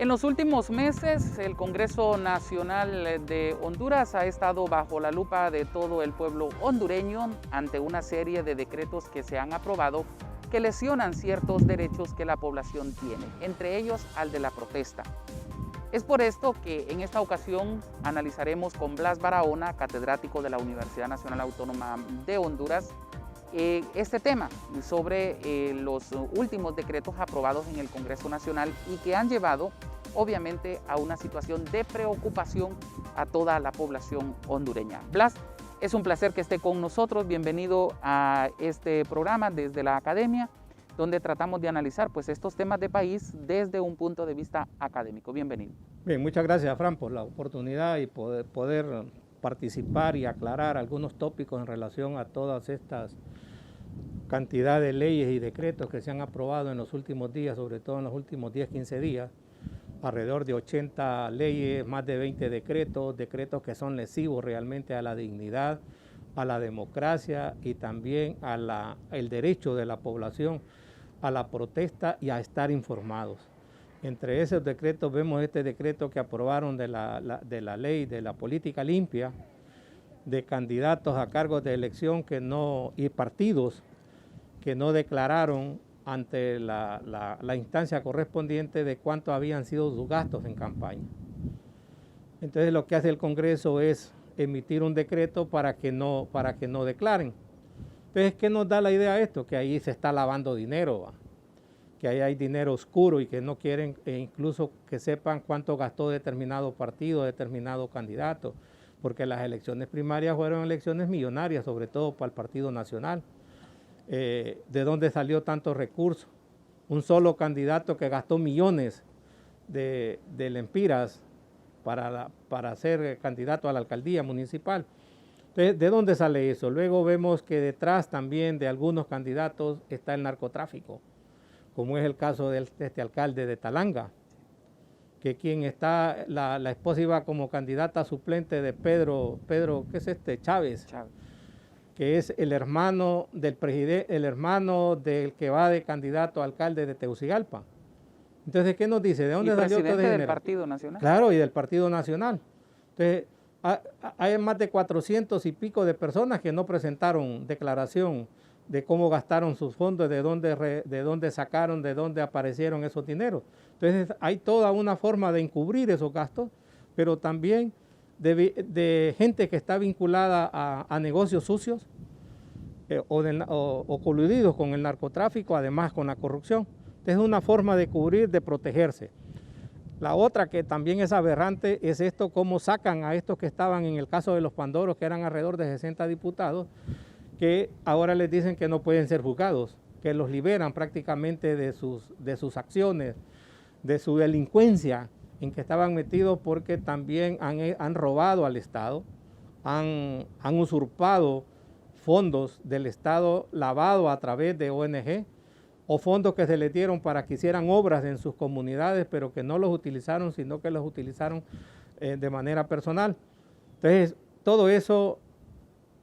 En los últimos meses, el Congreso Nacional de Honduras ha estado bajo la lupa de todo el pueblo hondureño ante una serie de decretos que se han aprobado que lesionan ciertos derechos que la población tiene, entre ellos al de la protesta. Es por esto que en esta ocasión analizaremos con Blas Barahona, catedrático de la Universidad Nacional Autónoma de Honduras, este tema sobre los últimos decretos aprobados en el Congreso Nacional y que han llevado obviamente a una situación de preocupación a toda la población hondureña. Blas, es un placer que esté con nosotros. Bienvenido a este programa desde la academia, donde tratamos de analizar pues, estos temas de país desde un punto de vista académico. Bienvenido. Bien, muchas gracias, Fran, por la oportunidad y poder participar y aclarar algunos tópicos en relación a todas estas cantidad de leyes y decretos que se han aprobado en los últimos días, sobre todo en los últimos 10-15 días, alrededor de 80 leyes, más de 20 decretos que son lesivos realmente a la dignidad, a la democracia y también el derecho de la población a la protesta y a estar informados. Entre esos decretos vemos este decreto que aprobaron de la ley de la política limpia, de candidatos a cargos de elección y partidos que no declararon ante la instancia correspondiente de cuánto habían sido sus gastos en campaña. Entonces lo que hace el Congreso es emitir un decreto para que no declaren. Entonces, ¿qué nos da la idea de esto? Que ahí se está lavando dinero, que ahí hay dinero oscuro y que no quieren incluso que sepan cuánto gastó determinado partido, determinado candidato, porque las elecciones primarias fueron elecciones millonarias, sobre todo para el Partido Nacional. ¿De dónde salió tantos recursos? Un solo candidato que gastó millones de lempiras para ser candidato a la alcaldía municipal. Entonces, ¿de dónde sale eso? Luego vemos que detrás también de algunos candidatos está el narcotráfico, como es el caso de este alcalde de Talanga, que quien está, la esposa iba como candidata suplente de Pedro, ¿qué es este? Chávez, que es el hermano del presidente, el hermano del que va de candidato a alcalde de Tegucigalpa. Entonces, ¿qué nos dice? ¿De dónde salió todo ese dinero? Del Partido Nacional. Claro, y del Partido Nacional. Entonces, hay más de 400 y pico de personas que no presentaron declaración de cómo gastaron sus fondos, de dónde sacaron, de dónde aparecieron esos dineros. Entonces, hay toda una forma de encubrir esos gastos, pero también de gente que está vinculada a negocios sucios o coludidos con el narcotráfico, además con la corrupción. Entonces, es una forma de cubrir, de protegerse. La otra que también es aberrante es esto, cómo sacan a estos que estaban en el caso de los Pandoros, que eran alrededor de 60 diputados, que ahora les dicen que no pueden ser juzgados, que los liberan prácticamente de sus acciones, de su delincuencia en que estaban metidos, porque también han robado al Estado, han usurpado fondos del Estado lavado a través de ONG, o fondos que se les dieron para que hicieran obras en sus comunidades, pero que no los utilizaron, sino que los utilizaron de manera personal. Entonces, todo eso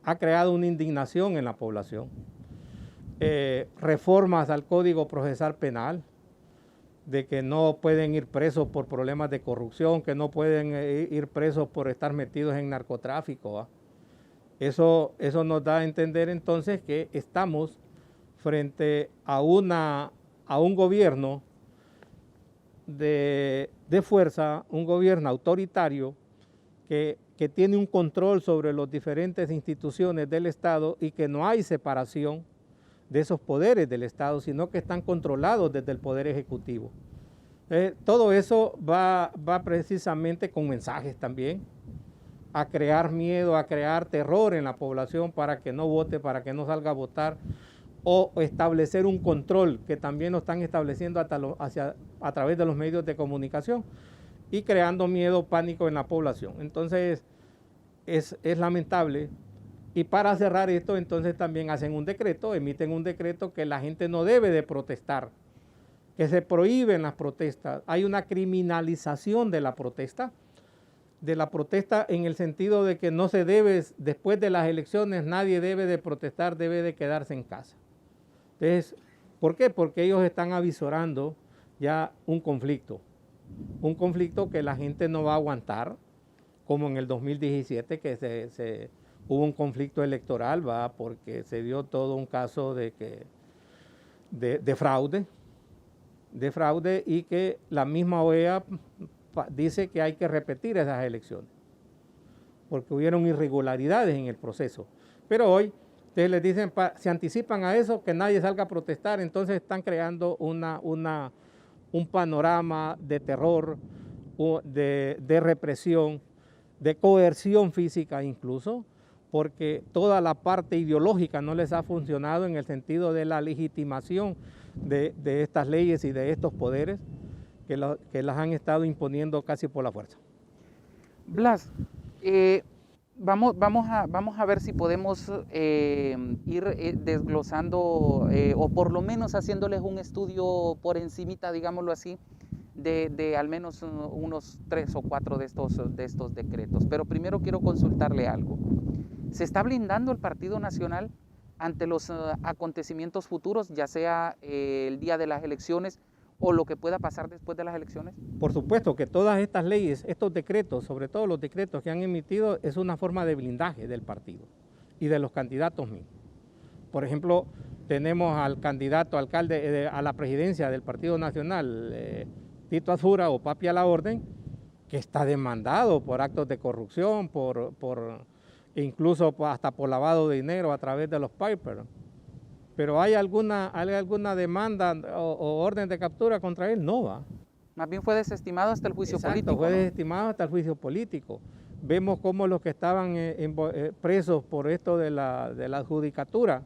ha creado una indignación en la población. Reformas al Código Procesal Penal, de que no pueden ir presos por problemas de corrupción, que no pueden ir presos por estar metidos en narcotráfico. Eso nos da a entender entonces que estamos frente a un gobierno de fuerza, un gobierno autoritario que tiene un control sobre las diferentes instituciones del Estado y que no hay separación de esos poderes del Estado, sino que están controlados desde el Poder Ejecutivo. Todo eso va precisamente con mensajes también, a crear miedo, a crear terror en la población para que no vote, para que no salga a votar, o establecer un control que también lo están estableciendo a través de los medios de comunicación y creando miedo, pánico en la población. Entonces es lamentable, y para cerrar esto entonces también emiten un decreto que la gente no debe de protestar, que se prohíben las protestas. Hay una criminalización de la protesta en el sentido de que no se debe, después de las elecciones nadie debe de protestar, debe de quedarse en casa. Entonces, ¿por qué? Porque ellos están avisorando ya un conflicto. un conflicto que la gente no va a aguantar, como en el 2017 que hubo un conflicto electoral, ¿va? Porque se dio todo un caso de fraude y que la misma OEA dice que hay que repetir esas elecciones, porque hubieron irregularidades en el proceso. Pero hoy ustedes les dicen, se anticipan a eso, que nadie salga a protestar, entonces están creando un panorama de terror, de represión, de coerción física incluso, porque toda la parte ideológica no les ha funcionado en el sentido de la legitimación de estas leyes y de estos poderes que las han estado imponiendo casi por la fuerza. Blas, vamos a ver si podemos ir desglosando o por lo menos haciéndoles un estudio por encimita, digámoslo así, de al menos unos 3 o 4 de estos decretos. Pero primero quiero consultarle algo. ¿Se está blindando el Partido Nacional ante los acontecimientos futuros, ya sea el día de las elecciones o lo que pueda pasar después de las elecciones? Por supuesto que todas estas leyes, estos decretos, sobre todo los decretos que han emitido, es una forma de blindaje del partido y de los candidatos mismos. Por ejemplo, tenemos al candidato alcalde a la presidencia del Partido Nacional, Tito Azura o Papi a la Orden, que está demandado por actos de corrupción, incluso hasta por lavado de dinero a través de los Pipers. Pero ¿hay alguna demanda o orden de captura contra él? No va. Más bien fue desestimado hasta el juicio político. Fue desestimado hasta el juicio político. Vemos cómo los que estaban presos por esto de la judicatura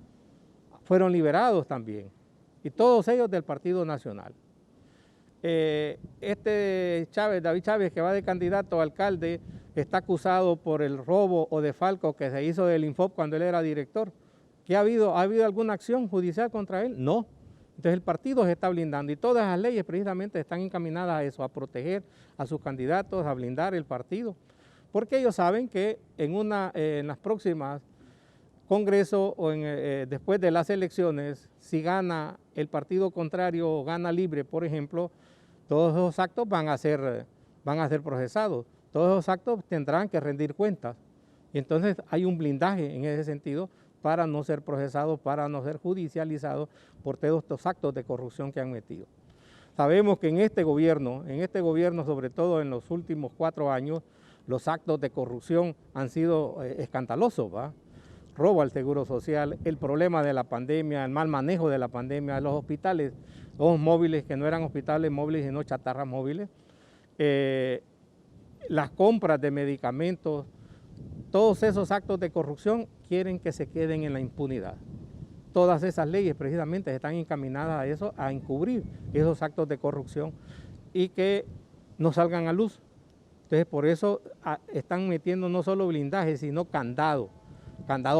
fueron liberados también. Y todos ellos del Partido Nacional. David Chávez, que va de candidato a alcalde, está acusado por el robo o defalco que se hizo del Infop cuando él era director. ¿Ha habido alguna acción judicial contra él? No. Entonces el partido se está blindando y todas las leyes precisamente están encaminadas a eso, a proteger a sus candidatos, a blindar el partido, porque ellos saben que en las próximas congresos o después de las elecciones, si gana el partido contrario o gana Libre, por ejemplo, todos esos actos van a ser procesados, todos esos actos tendrán que rendir cuentas. Y entonces hay un blindaje en ese sentido para no ser procesados, para no ser judicializados por todos estos actos de corrupción que han metido. Sabemos que en este gobierno, sobre todo en los últimos 4 años, los actos de corrupción han sido escandalosos, ¿va? Robo al Seguro Social, el problema de la pandemia, el mal manejo de la pandemia, los hospitales, los móviles que no eran hospitales móviles sino chatarras móviles, las compras de medicamentos, todos esos actos de corrupción quieren que se queden en la impunidad. Todas esas leyes precisamente están encaminadas a eso, a encubrir esos actos de corrupción y que no salgan a luz. Entonces por eso están metiendo no solo blindaje, sino candado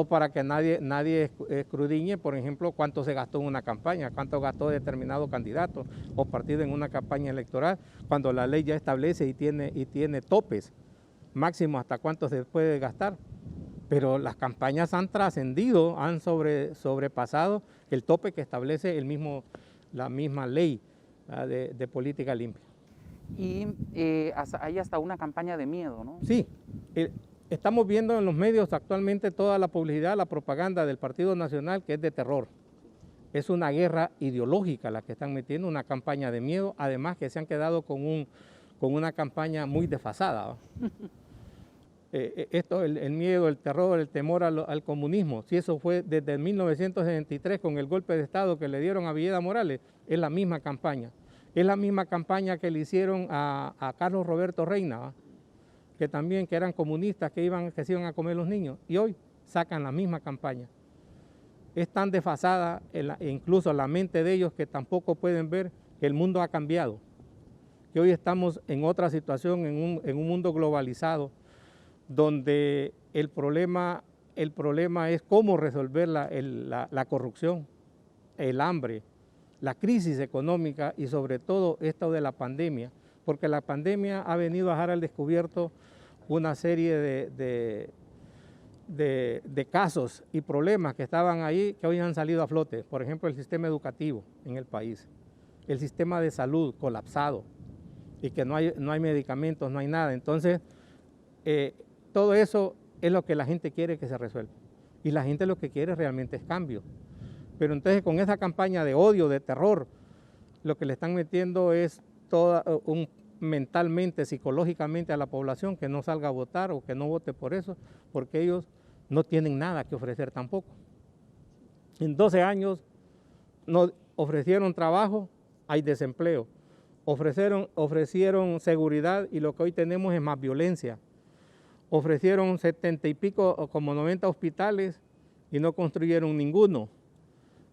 para que nadie escudriñe, por ejemplo, cuánto se gastó en una campaña, cuánto gastó determinado candidato o partido en una campaña electoral, cuando la ley ya establece y tiene topes máximo hasta cuánto se puede gastar. Pero las campañas han trascendido, han sobrepasado el tope que establece la misma ley de política limpia. Y hay hasta una campaña de miedo, ¿no? Sí, estamos viendo en los medios actualmente toda la publicidad, la propaganda del Partido Nacional que es de terror. Es una guerra ideológica la que están metiendo, una campaña de miedo, además que se han quedado con una campaña muy desfasada. El miedo, el terror, el temor al comunismo, si eso fue desde 1963 con el golpe de Estado que le dieron a Villeda Morales, es la misma campaña. Es la misma campaña que le hicieron a Carlos Roberto Reina, ¿va? Que eran comunistas, que se iban a comer los niños, y hoy sacan la misma campaña. Es tan desfasada, incluso la mente de ellos, que tampoco pueden ver que el mundo ha cambiado, que hoy estamos en otra situación, en un mundo globalizado, donde el problema es cómo resolver la corrupción, el hambre, la crisis económica y sobre todo esto de la pandemia, porque la pandemia ha venido a dejar al descubierto una serie de casos y problemas que estaban ahí que hoy han salido a flote. Por ejemplo, el sistema educativo en el país, el sistema de salud colapsado, y que no hay medicamentos, no hay nada. Entonces, todo eso es lo que la gente quiere que se resuelva. Y la gente lo que quiere realmente es cambio. Pero entonces con esa campaña de odio, de terror, lo que le están metiendo es mentalmente, psicológicamente a la población que no salga a votar o que no vote por eso, porque ellos no tienen nada que ofrecer tampoco. En 12 años nos ofrecieron trabajo, hay desempleo. Ofrecieron seguridad y lo que hoy tenemos es más violencia. Ofrecieron 70 y pico, como 90 hospitales y no construyeron ninguno.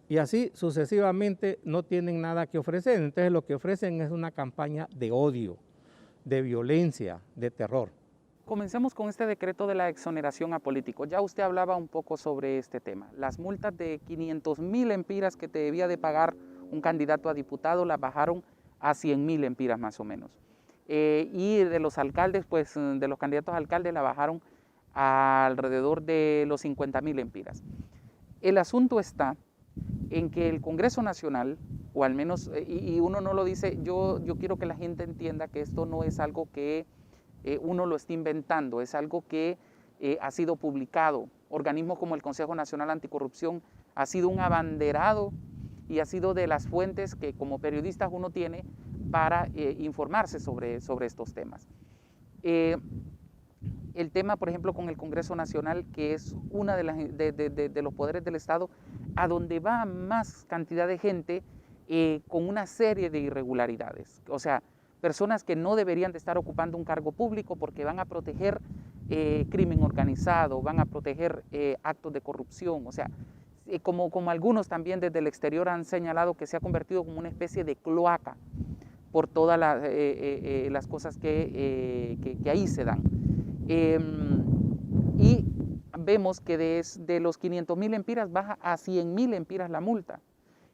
Y así sucesivamente no tienen nada que ofrecer. Entonces lo que ofrecen es una campaña de odio, de violencia, de terror. Comencemos con este decreto de la exoneración a políticos. Ya usted hablaba un poco sobre este tema. Las multas de 500,000 lempiras que te debía de pagar un candidato a diputado las bajaron a 100,000 lempiras más o menos. Y de los alcaldes, pues de los candidatos a alcaldes la bajaron a alrededor de los 50,000 lempiras. El asunto está en que el Congreso Nacional, o al menos, y uno no lo dice, yo quiero que la gente entienda que esto no es algo que uno lo está inventando, es algo que ha sido publicado. Organismos como el Consejo Nacional Anticorrupción ha sido un abanderado y ha sido de las fuentes que como periodistas uno tiene para informarse sobre estos temas. El tema, por ejemplo, con el Congreso Nacional, que es uno de los poderes del Estado, a donde va más cantidad de gente con una serie de irregularidades. O sea, personas que no deberían de estar ocupando un cargo público porque van a proteger crimen organizado, van a proteger actos de corrupción. O sea, como algunos también desde el exterior han señalado que se ha convertido como una especie de cloaca por todas las cosas que ahí se dan. Y vemos que de los 500,000 lempiras baja a 100,000 lempiras la multa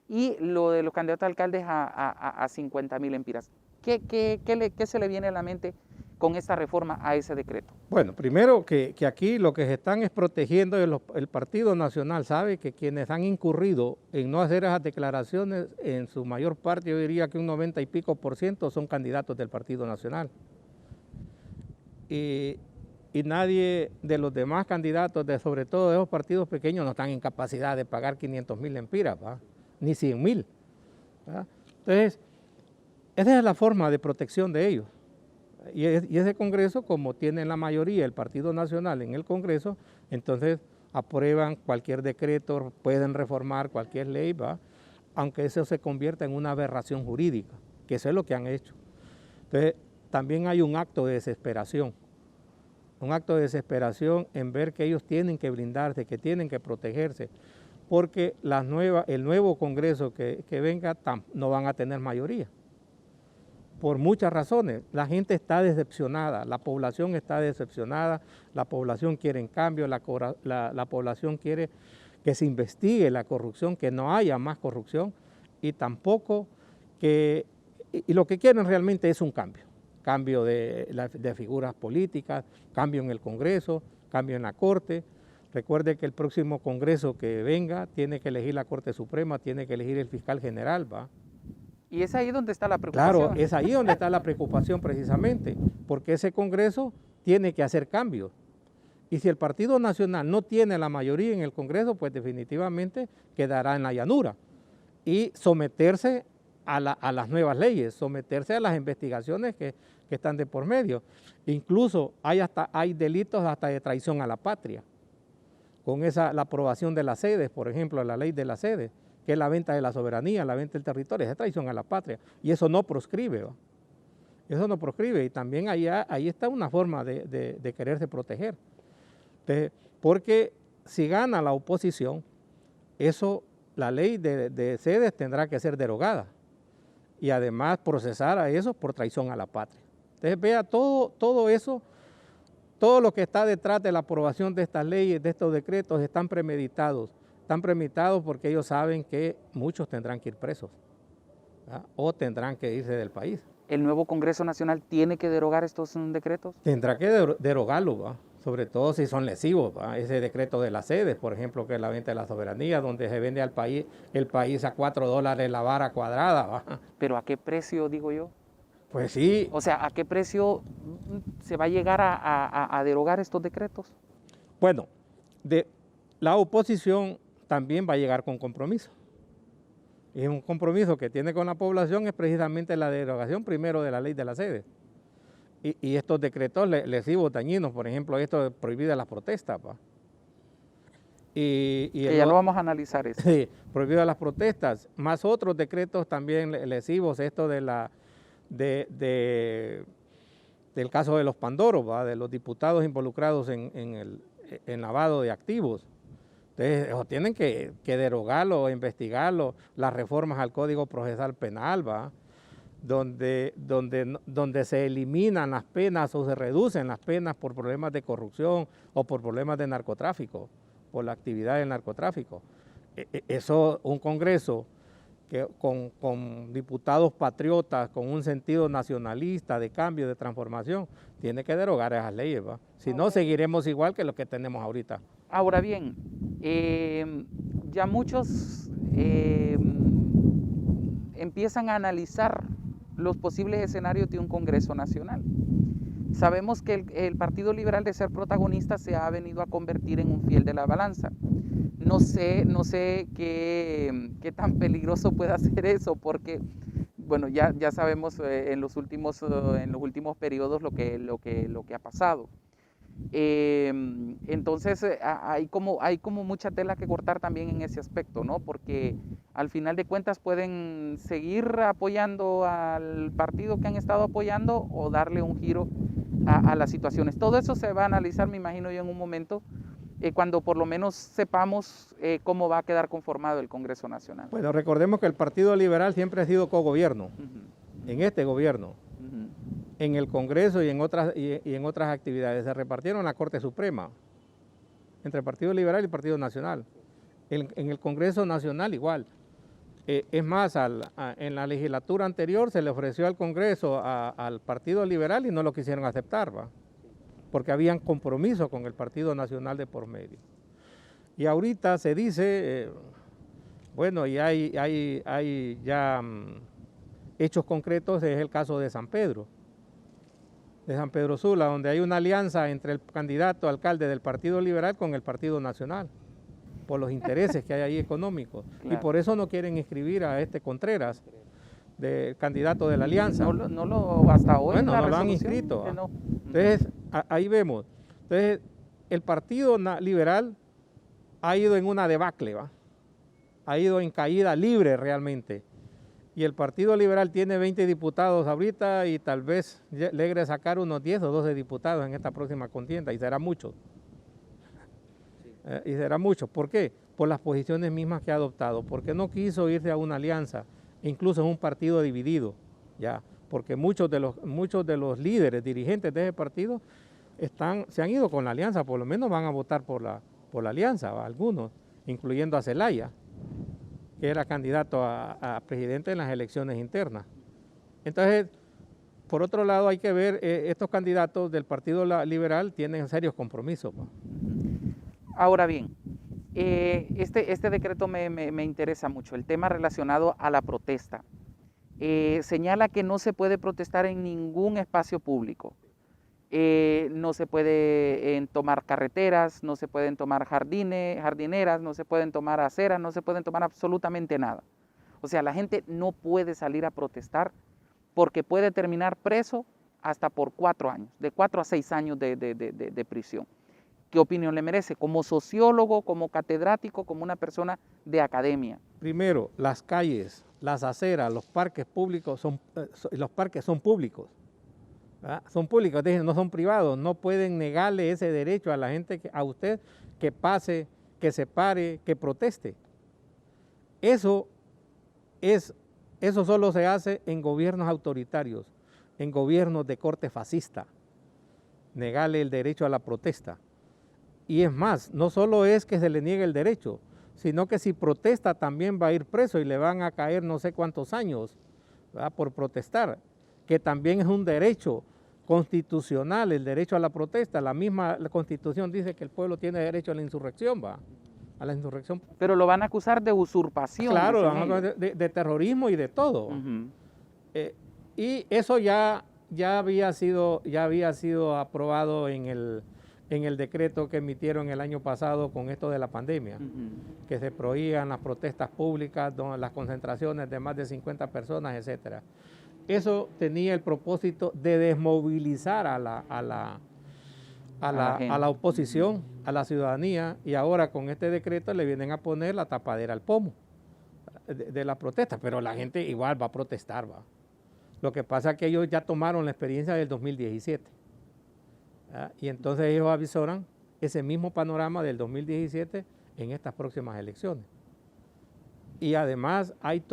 y lo de los candidatos a alcaldes a 50,000 lempiras. ¿Qué se le viene a la mente con esta reforma a ese decreto? Bueno, primero que aquí lo que se están es protegiendo, el Partido Nacional sabe que quienes han incurrido en no hacer esas declaraciones, en su mayor parte, yo diría que un 90 y pico % son candidatos del Partido Nacional. Y nadie de los demás candidatos, sobre todo de esos partidos pequeños, no están en capacidad de pagar 500,000 lempiras, ¿va? Ni 100,000. Entonces, esa es la forma de protección de ellos. Y ese Congreso, como tiene la mayoría el Partido Nacional en el Congreso, entonces aprueban cualquier decreto, pueden reformar cualquier ley, ¿va? Aunque eso se convierta en una aberración jurídica, que eso es lo que han hecho. Entonces, también hay un acto de desesperación en ver que ellos tienen que blindarse, que tienen que protegerse, porque el nuevo Congreso que venga no van a tener mayoría. Por muchas razones, la gente está decepcionada, la población está decepcionada, la población quiere en cambio, la población quiere que se investigue la corrupción, que no haya más corrupción y tampoco y lo que quieren realmente es un cambio de figuras políticas, cambio en el Congreso, cambio en la Corte. Recuerde que el próximo Congreso que venga tiene que elegir la Corte Suprema, tiene que elegir el fiscal general, ¿va? Y es ahí donde está la preocupación. Claro, es ahí donde está la preocupación precisamente, porque ese Congreso tiene que hacer cambios. Y si el Partido Nacional no tiene la mayoría en el Congreso, pues definitivamente quedará en la llanura. Y someterse a las nuevas leyes, someterse a las investigaciones que están de por medio. Incluso hay delitos hasta de traición a la patria. Con la aprobación de las sedes, por ejemplo, la ley de las sedes, que es la venta de la soberanía, la venta del territorio, es traición a la patria, y eso no proscribe, ¿va? Eso no proscribe, y también ahí está una forma de quererse proteger. Porque si gana la oposición, la ley de sedes tendrá que ser derogada, y además procesar a esos por traición a la patria. Entonces vea todo eso, todo lo que está detrás de la aprobación de estas leyes, de estos decretos, están premeditados porque ellos saben que muchos tendrán que ir presos, ¿verdad? O tendrán que irse del país. ¿El nuevo Congreso Nacional tiene que derogar estos decretos? Tendrá que derogarlo, ¿va? Sobre todo si son lesivos, ¿va? Ese decreto de las sedes, por ejemplo, que es la venta de la soberanía, donde se vende el país a $4 la vara cuadrada, ¿va? ¿Pero a qué precio, digo yo? Pues sí. O sea, ¿a qué precio se va a llegar a derogar estos decretos? Bueno, la oposición también va a llegar con compromiso. Y un compromiso que tiene con la población es precisamente la derogación primero de la ley de la sede. Y estos decretos lesivos, dañinos, por ejemplo, esto de prohibir las protestas. Que ya lo vamos a analizar eso. Sí, prohibido las protestas, más otros decretos también lesivos, esto del caso de los Pandoros, de los diputados involucrados en lavado de activos. Entonces, tienen que derogarlo, investigarlo, las reformas al Código Procesal Penal, donde se eliminan las penas o se reducen las penas por problemas de corrupción o por problemas de narcotráfico, por la actividad del narcotráfico. Eso, un Congreso que con diputados patriotas, con un sentido nacionalista de cambio, de transformación, tiene que derogar esas leyes, si no, seguiremos igual que lo que tenemos ahorita. Ahora bien, ya muchos empiezan a analizar los posibles escenarios de un Congreso Nacional. Sabemos que el Partido Liberal, de ser protagonista, se ha venido a convertir en un fiel de la balanza. No sé qué tan peligroso puede ser eso, porque bueno, ya sabemos en los últimos periodos lo que ha pasado. Entonces hay como mucha tela que cortar también en ese aspecto, ¿no? Porque al final de cuentas pueden seguir apoyando al partido que han estado apoyando o darle un giro a las situaciones. Todo eso se va a analizar, me imagino yo, en un momento, cuando por lo menos sepamos cómo va a quedar conformado el Congreso Nacional. Bueno, recordemos que el Partido Liberal siempre ha sido cogobierno, en este gobierno, en el Congreso y en otras actividades. Se repartieron la Corte Suprema entre el Partido Liberal y el Partido Nacional. En el Congreso Nacional igual. Es más, en la legislatura anterior se le ofreció al Congreso al Partido Liberal y no lo quisieron aceptar, porque habían compromiso con el Partido Nacional de por medio. Y ahorita se dice, bueno, y hay ya hechos concretos, es el caso de San Pedro Sula, donde hay una alianza entre el candidato a alcalde del Partido Liberal con el Partido Nacional, por los intereses que hay ahí económicos. Claro. Y por eso no quieren inscribir a este Contreras, del candidato de la alianza. Hasta hoy. Bueno, no lo han inscrito. No. Entonces, ahí vemos. Entonces, el Partido Liberal ha ido en una debacle, ha ido en caída libre realmente. Y el Partido Liberal tiene 20 diputados ahorita y tal vez logre sacar unos 10 o 12 diputados en esta próxima contienda, y será mucho. Y será mucho. ¿Por qué? Por las posiciones mismas que ha adoptado, porque no quiso irse a una alianza, incluso en un partido dividido, ya, porque muchos de los líderes, dirigentes de ese partido, se han ido con la alianza, por lo menos van a votar por la alianza, algunos, incluyendo a Zelaya, que era candidato a presidente en las elecciones internas. Entonces, por otro lado, hay que ver, estos candidatos del Partido Liberal tienen serios compromisos. Ahora bien, este decreto me interesa mucho, el tema relacionado a la protesta. Señala que no se puede protestar en ningún espacio público. No se puede tomar carreteras, no se pueden tomar jardineras, no se pueden tomar aceras, no se pueden tomar absolutamente nada. O sea, la gente no puede salir a protestar porque puede terminar preso hasta por 4 años, de 4 a 6 años de prisión. ¿Qué opinión le merece? Como sociólogo, como catedrático, como una persona de academia. Primero, las calles, las aceras, los parques públicos son públicos. Son públicos, no son privados, no pueden negarle ese derecho a la gente, a usted, que pase, que se pare, que proteste. Eso solo se hace en gobiernos autoritarios, en gobiernos de corte fascista, negarle el derecho a la protesta. Y es más, no solo es que se le niegue el derecho, sino que si protesta también va a ir preso y le van a caer no sé cuántos años, ¿verdad?, por protestar, que también es un derecho constitucional, el derecho a la protesta. La misma Constitución dice que el pueblo tiene derecho a la insurrección, a la insurrección. Pero lo van a acusar de usurpación. Claro, de terrorismo y de todo. Y eso ya había sido aprobado en el decreto que emitieron el año pasado con esto de la pandemia, que se prohíban las protestas públicas, las concentraciones de más de 50 personas, etcétera. Eso tenía el propósito de desmovilizar a la oposición, a la ciudadanía, y ahora con este decreto le vienen a poner la tapadera al pomo de la protesta, pero la gente igual va a protestar, va. Lo que pasa es que ellos ya tomaron la experiencia del 2017, ¿verdad? Y entonces ellos avisoran ese mismo panorama del 2017 en estas próximas elecciones. Y además hay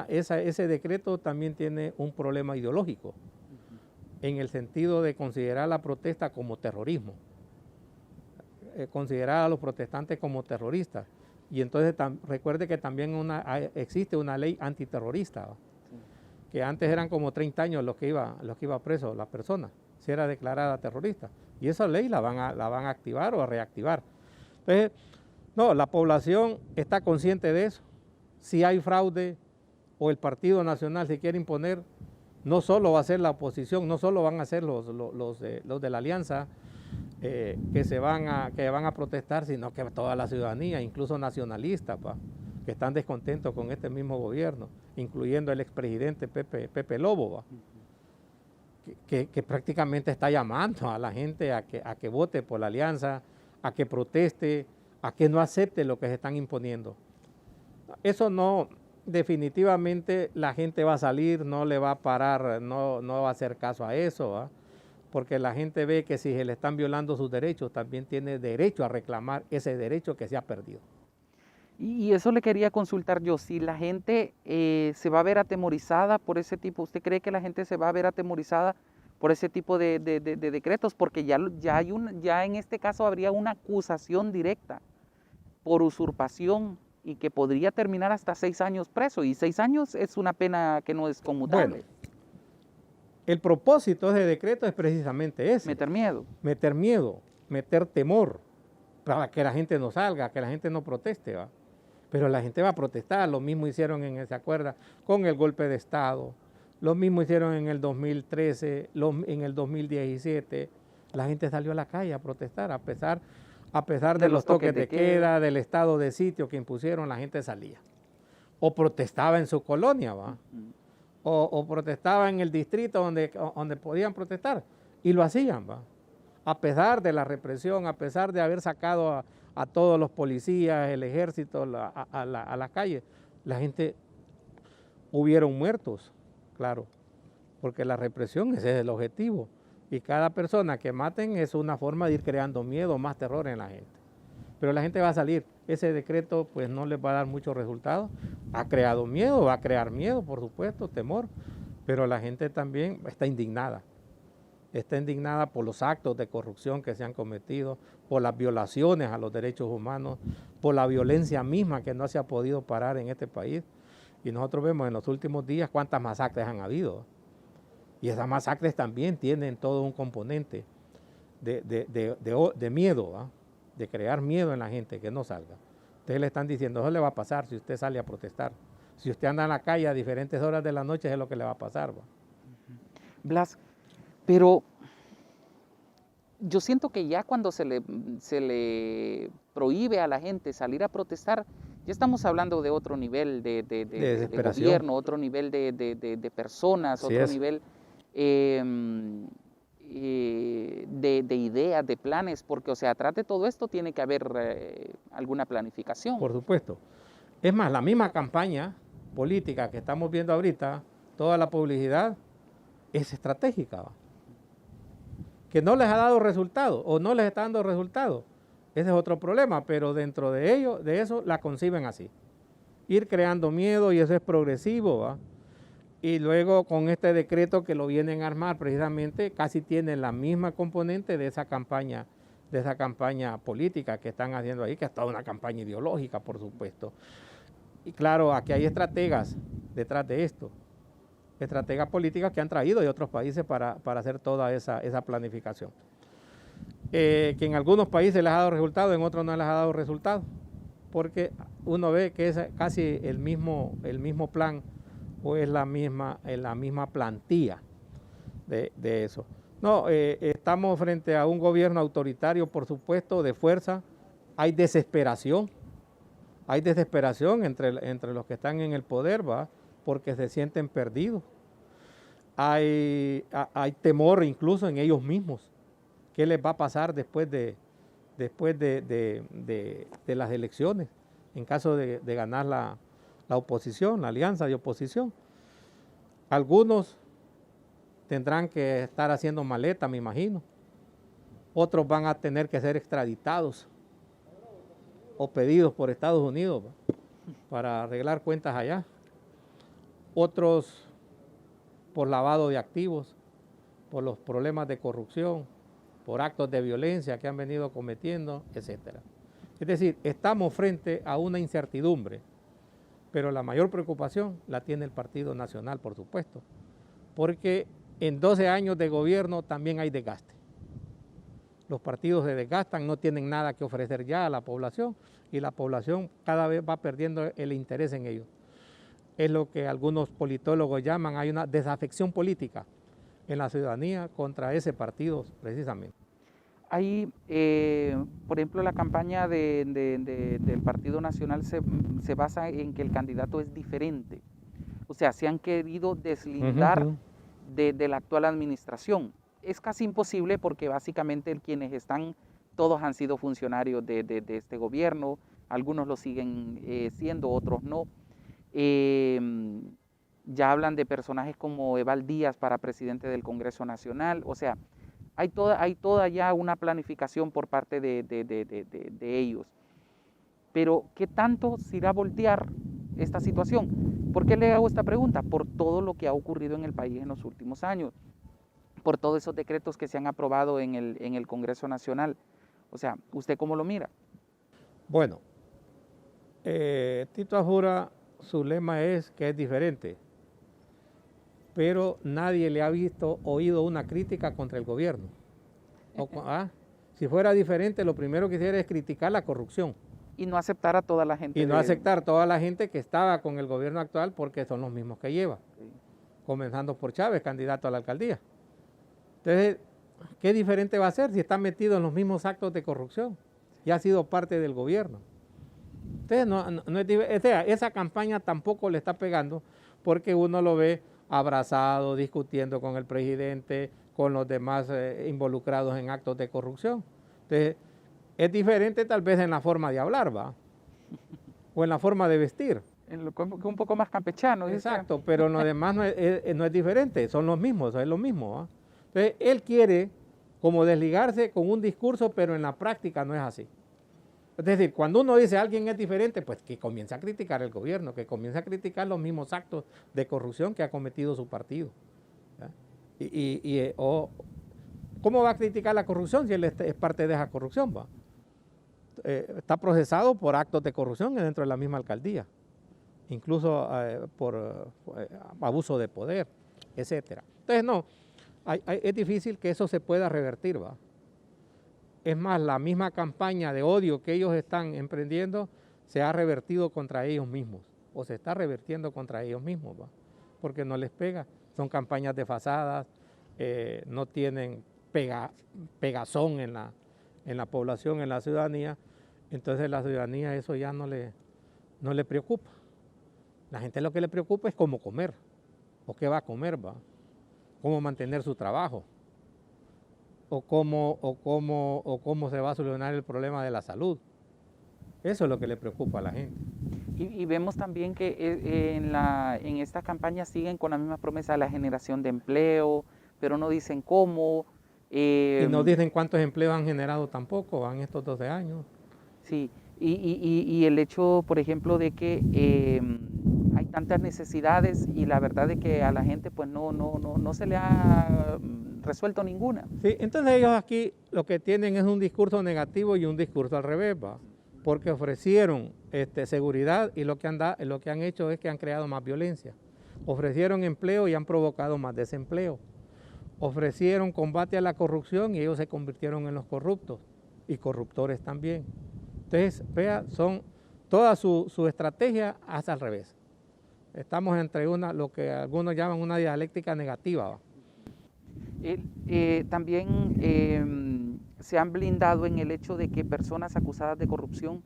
ese decreto también tiene un problema ideológico, en el sentido de considerar la protesta como terrorismo, considerar a los protestantes como terroristas. Y entonces recuerde que también existe una ley antiterrorista, ¿va? Que antes eran como 30 años los que iba preso la persona, si era declarada terrorista. Y esa ley la van a activar o a reactivar. Entonces, no, la población está consciente de eso. Si hay fraude o el Partido Nacional se quiere imponer, no solo va a ser la oposición, no solo van a ser los de la alianza que van a protestar, sino que toda la ciudadanía, incluso nacionalistas, que están descontentos con este mismo gobierno, incluyendo el expresidente Pepe Lobo, que prácticamente está llamando a la gente a que vote por la alianza, a que proteste, a que no acepte lo que se están imponiendo. Eso no, definitivamente la gente va a salir, no le va a parar, no va a hacer caso a eso, ¿va? Porque la gente ve que si se le están violando sus derechos, también tiene derecho a reclamar ese derecho que se ha perdido. Y eso le quería consultar yo, si la gente se va a ver atemorizada por ese tipo, ¿usted cree que la gente se va a ver atemorizada por ese tipo de decretos? Porque ya en este caso habría una acusación directa por usurpación y que podría terminar hasta 6 años preso, y 6 años es una pena que no es conmutable. Bueno, el propósito de ese decreto es precisamente ese. Meter miedo. Meter miedo, meter temor, para que la gente no salga, que la gente no proteste, ¿va? Pero la gente va a protestar. Lo mismo hicieron, ¿se acuerda?, con el golpe de Estado. Lo mismo hicieron en el 2013, en el 2017. La gente salió a la calle a protestar, a pesar de los toques de queda, del estado de sitio que impusieron, la gente salía. O protestaba en su colonia, ¿va? O protestaba en el distrito donde podían protestar, y lo hacían, ¿va? A pesar de la represión, a pesar de haber sacado a todos los policías, el ejército a la calle, la gente, hubieron muertos, claro, porque la represión ese es el objetivo, y cada persona que maten es una forma de ir creando miedo, más terror en la gente. Pero la gente va a salir. Ese decreto pues no les va a dar muchos resultados. Ha creado miedo, va a crear miedo, por supuesto, temor, pero la gente también está indignada. Está indignada por los actos de corrupción que se han cometido, por las violaciones a los derechos humanos, por la violencia misma que no se ha podido parar en este país. Y nosotros vemos en los últimos días cuántas masacres han habido. Y esas masacres también tienen todo un componente de miedo, ¿va? De crear miedo en la gente, que no salga. Ustedes le están diciendo, eso le va a pasar si usted sale a protestar. Si usted anda en la calle a diferentes horas de la noche, es lo que le va a pasar, ¿va? Blas, pero yo siento que ya cuando se le prohíbe a la gente salir a protestar, ya estamos hablando de otro nivel de gobierno, otro nivel de personas, otro nivel de ideas, de planes, porque, o sea, atrás de todo esto tiene que haber alguna planificación. Por supuesto. Es más, la misma campaña política que estamos viendo ahorita, toda la publicidad es estratégica, ¿va? Que no les ha dado resultado o no les está dando resultado. Ese es otro problema, pero dentro de eso la conciben así. Ir creando miedo, y eso es progresivo, ¿va? Y luego con este decreto que lo vienen a armar precisamente, casi tienen la misma componente de esa campaña política que están haciendo ahí, que es toda una campaña ideológica, por supuesto. Y claro, aquí hay estrategas detrás de esto, estrategas políticas que han traído de otros países para hacer toda esa planificación. Que en algunos países les ha dado resultado, en otros no les ha dado resultado, porque uno ve que es casi el mismo plan o es la misma plantilla de eso? No, estamos frente a un gobierno autoritario, por supuesto, de fuerza. Hay desesperación entre los que están en el poder, ¿va? Porque se sienten perdidos. Hay temor incluso en ellos mismos. ¿Qué les va a pasar después de las elecciones, en caso de ganar la oposición, la alianza de oposición? Algunos tendrán que estar haciendo maleta, me imagino. Otros van a tener que ser extraditados o pedidos por Estados Unidos, ¿va?, para arreglar cuentas allá. Otros por lavado de activos, por los problemas de corrupción, por actos de violencia que han venido cometiendo, etc. Es decir, estamos frente a una incertidumbre, pero la mayor preocupación la tiene el Partido Nacional, por supuesto, porque en 12 años de gobierno también hay desgaste. Los partidos se desgastan, no tienen nada que ofrecer ya a la población y la población cada vez va perdiendo el interés en ellos. Es lo que algunos politólogos llaman, hay una desafección política en la ciudadanía contra ese partido precisamente. Ahí, por ejemplo, la campaña del Partido Nacional se basa en que el candidato es diferente. O sea, se han querido deslindar de la actual administración. Es casi imposible porque básicamente quienes están, todos han sido funcionarios de este gobierno, algunos lo siguen siendo, otros no. Ya hablan de personajes como Eval Díaz para presidente del Congreso Nacional, o sea, hay toda ya una planificación por parte de ellos. Pero, ¿qué tanto se irá a voltear esta situación? ¿Por qué le hago esta pregunta? Por todo lo que ha ocurrido en el país en los últimos años, por todos esos decretos que se han aprobado en el Congreso Nacional. O sea, ¿usted cómo lo mira? Bueno, Tito Ajura, su lema es que es diferente, pero nadie le ha oído una crítica contra el gobierno. Si fuera diferente, lo primero que hiciera es criticar la corrupción. Y no aceptar a toda la gente. Y no aceptar toda la gente que estaba con el gobierno actual, porque son los mismos que lleva. Sí. Comenzando por Chávez, candidato a la alcaldía. Entonces, ¿qué diferente va a ser si está metido en los mismos actos de corrupción? Y ha sido parte del gobierno. Entonces, esa campaña tampoco le está pegando, porque uno lo ve abrazado, discutiendo con el presidente, con los demás involucrados en actos de corrupción. Entonces, es diferente tal vez en la forma de hablar, ¿va? O en la forma de vestir. Un poco más campechano. Exacto, pero lo demás no es diferente, son los mismos, es lo mismo, ¿va? Entonces, él quiere como desligarse con un discurso, pero en la práctica no es así. Es decir, cuando uno dice alguien es diferente, pues que comience a criticar el gobierno, que comience a criticar los mismos actos de corrupción que ha cometido su partido. ¿Cómo va a criticar la corrupción si él es parte de esa corrupción? ¿Va? Está procesado por actos de corrupción dentro de la misma alcaldía, incluso por abuso de poder, etc. Entonces, no, es difícil que eso se pueda revertir, ¿va? Es más, la misma campaña de odio que ellos están emprendiendo se ha revertido contra ellos mismos, o se está revertiendo contra ellos mismos, ¿va? Porque no les pega, son campañas desfasadas, no tienen pegazón en la población, en la ciudadanía. Entonces la ciudadanía eso ya no le preocupa. La gente lo que le preocupa es cómo comer, o qué va a comer, ¿va? Cómo mantener su trabajo, o cómo se va a solucionar el problema de la salud. Eso es lo que le preocupa a la gente. Y vemos también que en esta campaña siguen con la misma promesa de la generación de empleo, pero no dicen cómo. Y no dicen cuántos empleos han generado tampoco en estos 12 años. Sí, y el hecho, por ejemplo, de que hay tantas necesidades y la verdad de que a la gente pues no se le ha resuelto ninguna. Sí, entonces ellos aquí lo que tienen es un discurso negativo y un discurso al revés, ¿va? Porque ofrecieron seguridad y lo que han hecho es que han creado más violencia. Ofrecieron empleo y han provocado más desempleo. Ofrecieron combate a la corrupción y ellos se convirtieron en los corruptos y corruptores también. Entonces, vea, toda su estrategia hace al revés. Estamos entre lo que algunos llaman una dialéctica negativa. También se han blindado en el hecho de que personas acusadas de corrupción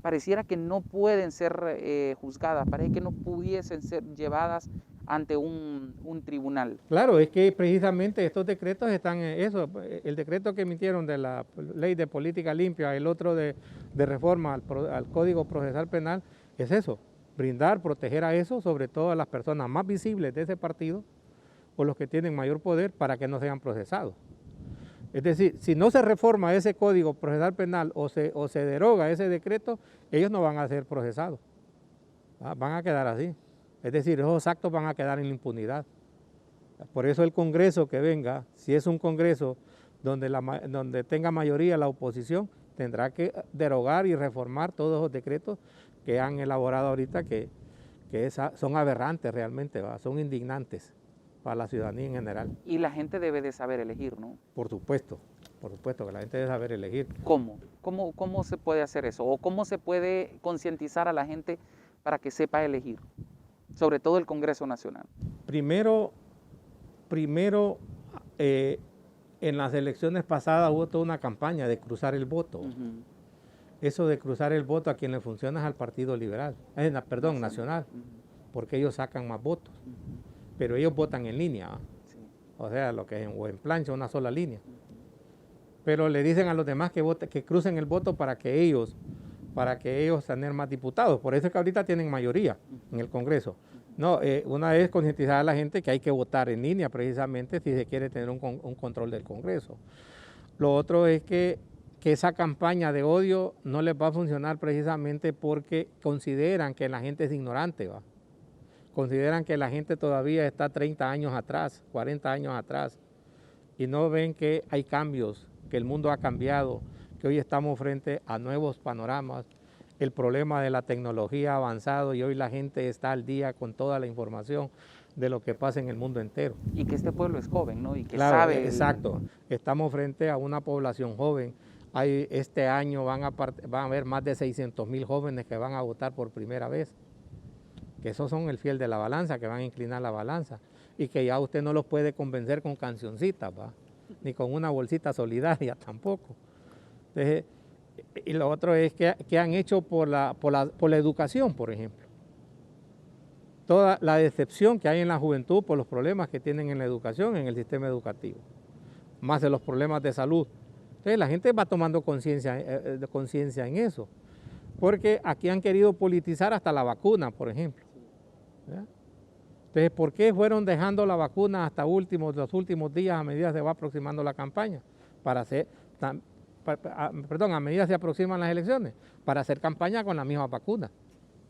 pareciera que no pueden ser juzgadas, parece que no pudiesen ser llevadas ante un tribunal. Claro, es que precisamente estos decretos están en eso. El decreto que emitieron de la ley de política limpia, el otro de reforma al Código Procesal Penal, es eso, brindar, proteger a eso, sobre todo a las personas más visibles de ese partido o los que tienen mayor poder para que no sean procesados. Es decir, si no se reforma ese Código Procesal Penal o se deroga ese decreto, ellos no van a ser procesados, van a quedar así. Es decir, esos actos van a quedar en la impunidad. Por eso el Congreso que venga, si es un Congreso donde tenga mayoría la oposición, tendrá que derogar y reformar todos esos decretos que han elaborado ahorita, que son aberrantes realmente, son indignantes para la ciudadanía en general. Y la gente debe de saber elegir, ¿no? Por supuesto que la gente debe saber elegir. ¿Cómo? ¿Cómo se puede hacer eso? ¿O cómo se puede concientizar a la gente para que sepa elegir? Sobre todo el Congreso Nacional. Primero, en las elecciones pasadas hubo toda una campaña de cruzar el voto. Eso de cruzar el voto a quien le funciona es al Partido Liberal, Nacional, porque ellos sacan más votos, pero ellos votan en línea, o sea, o en plancha, una sola línea. Pero le dicen a los demás que crucen el voto para que ellos tengan más diputados. Por eso es que ahorita tienen mayoría en el Congreso. No, una vez concientizar a la gente que hay que votar en línea precisamente si se quiere tener un control del Congreso. Lo otro es que esa campaña de odio no les va a funcionar precisamente porque consideran que la gente es ignorante, consideran que la gente todavía está 30 años atrás, 40 años atrás, y no ven que hay cambios, que el mundo ha cambiado, que hoy estamos frente a nuevos panoramas, el problema de la tecnología ha avanzado y hoy la gente está al día con toda la información de lo que pasa en el mundo entero. Y que este pueblo es joven, ¿no? Y que claro, sabe... Exacto, estamos frente a una población joven. Este año van a haber más de 600,000 jóvenes que van a votar por primera vez, que esos son el fiel de la balanza, que van a inclinar la balanza, y que ya usted no los puede convencer con cancioncitas, ni con una bolsita solidaria tampoco. Entonces, y lo otro es que han hecho por la educación, por ejemplo. Toda la decepción que hay en la juventud por los problemas que tienen en la educación, en el sistema educativo, más de los problemas de salud. Entonces la gente va tomando conciencia en eso, porque aquí han querido politizar hasta la vacuna, por ejemplo. Entonces, ¿por qué fueron dejando la vacuna hasta los últimos días a medida que se va aproximando la campaña? A medida que se aproximan las elecciones, para hacer campaña con la misma vacuna.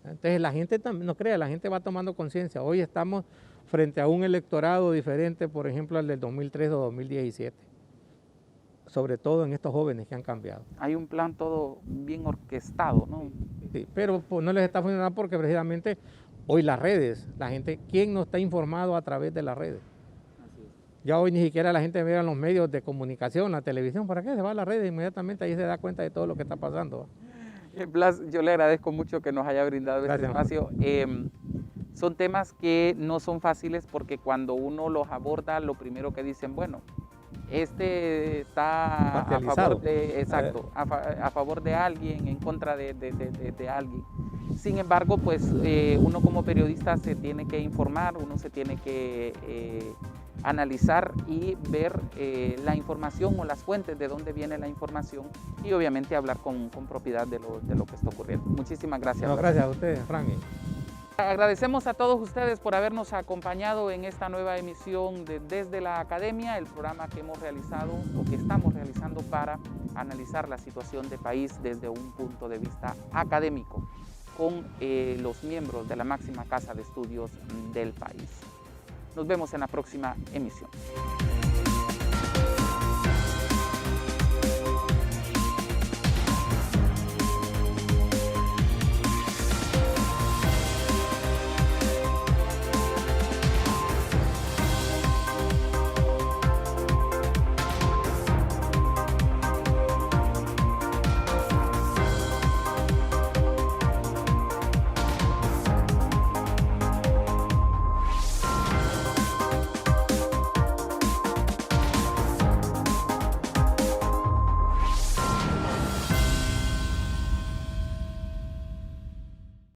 Entonces la gente también, no crea, la gente va tomando conciencia. Hoy estamos frente a un electorado diferente, por ejemplo, al del 2003 o 2017. Sobre todo en estos jóvenes que han cambiado. Hay un plan todo bien orquestado, ¿no? Sí, pero pues, no les está funcionando porque precisamente hoy las redes, la gente, ¿quién no está informado a través de las redes? Así es. Ya hoy ni siquiera la gente ve en los medios de comunicación, la televisión, ¿para qué? Se va a las redes inmediatamente, ahí se da cuenta de todo lo que está pasando. Blas, yo le agradezco mucho que nos haya brindado este espacio. Son temas que no son fáciles porque cuando uno los aborda, lo primero que dicen, bueno, este está a favor de, a favor de alguien, en contra de alguien. Sin embargo, pues uno como periodista se tiene que informar, uno se tiene que analizar y ver la información o las fuentes de dónde viene la información y obviamente hablar con propiedad de lo que está ocurriendo. Muchísimas gracias. No, gracias a ustedes, Frank. Agradecemos a todos ustedes por habernos acompañado en esta nueva emisión de Desde la Academia, el programa que hemos realizado o que estamos realizando para analizar la situación del país desde un punto de vista académico con los miembros de la máxima casa de estudios del país. Nos vemos en la próxima emisión.